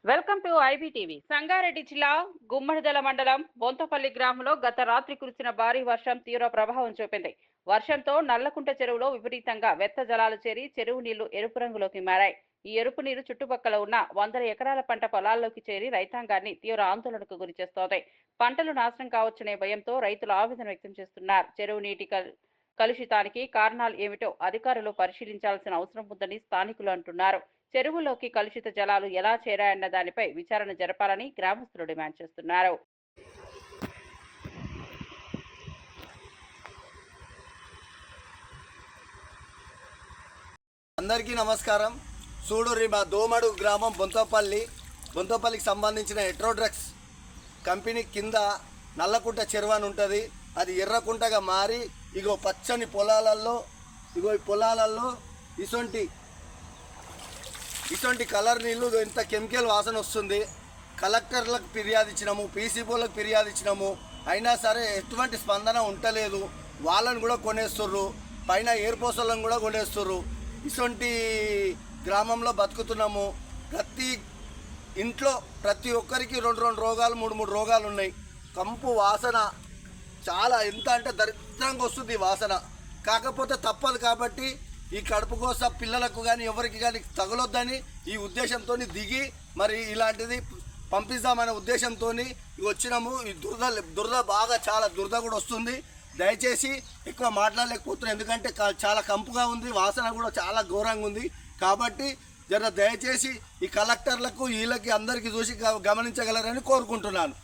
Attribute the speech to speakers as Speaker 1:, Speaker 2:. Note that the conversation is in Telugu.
Speaker 1: Welcome to IBTV. సంగారెడ్డి జిల్లా గుమ్మడిదల మండలం బొంతపల్లి గ్రామంలో గత రాత్రి కురిసిన భారీ వర్షం తీవ్ర ప్రభావం చూపింది. వర్షంతో నల్లకుంట చెరువులో విపరీతంగా వెత్త జలాలు చేరి చెరువు నీళ్లు ఎరుపు రంగులోకి మారాయి. ఈ ఎరుపు నీరు చుట్టుపక్కల ఉన్న వందల ఎకరాల పంట పొలాల్లోకి చేరి రైతాంగాన్ని తీవ్ర ఆందోళనకు గురిచేస్తోంది. పంటలు నాశనం కావచ్చనే భయంతో రైతులు ఆవేదన వ్యక్తం చేస్తున్నారు. చెరువు నీటి కలుషితానికి కారణాలు ఏమిటో అధికారులు పరిశీలించాల్సిన అవసరం ఉందని స్థానికులు అంటున్నారు. చెరువులోకి కలుషిత జలాలు ఎలా చేరాయన్న దానిపై విచారణ జరపాలని గ్రామస్తులు డిమాండ్ చేస్తున్నారు.
Speaker 2: అందరికీ నమస్కారం. చూడుర్రి, మా దోమడు గ్రామం బొంతపల్లికి సంబంధించిన ఎట్రోడ్రగ్స్ కంపెనీ కింద నల్లకుంట చెరువు అని ఉంటుంది. అది ఎర్రకుంటగా మారి ఇగో పచ్చని పొలాలలో ఈ పొలాలలో ఇటువంటి కలర్ నీళ్ళు ఇంత కెమికల్ వాసన వస్తుంది. కలెక్టర్లకు ఫిర్యాదు ఇచ్చినాము, పీసీబోలకు ఫిర్యాదు ఇచ్చినాము, అయినా సరే ఎటువంటి స్పందన ఉండలేదు. వాళ్ళని కూడా కొనేస్తుర్రు, పైన ఎయిర్పోసలను కూడా కొనేస్తుర్రు. ఇటువంటి గ్రామంలో బతుకుతున్నాము. ప్రతి ఇంట్లో ప్రతి ఒక్కరికి రెండు రోగాలు, మూడు రోగాలు ఉన్నాయి. కంపు వాసన చాలా ఎంత అంటే దరిద్రంగా వస్తుంది వాసన. కాకపోతే తప్పదు కాబట్టి ఈ కడుపు కోస పిల్లలకు కానీ ఎవరికి కానీ తగలొద్దని ఈ ఉద్దేశంతో దిగి మరి ఇలాంటిది పంపిస్తామనే ఉద్దేశంతో వచ్చినాము. ఈ దురద బాగా చాలా దురద కూడా వస్తుంది. దయచేసి ఎక్కువ మాట్లాడలేకపోతున్నాం, ఎందుకంటే చాలా కంపుగా ఉంది, వాసన కూడా చాలా ఘోరంగా ఉంది. కాబట్టి దయచేసి ఈ కలెక్టర్లకు వీళ్ళకి అందరికీ చూసి గమనించగలరని కోరుకుంటున్నాను.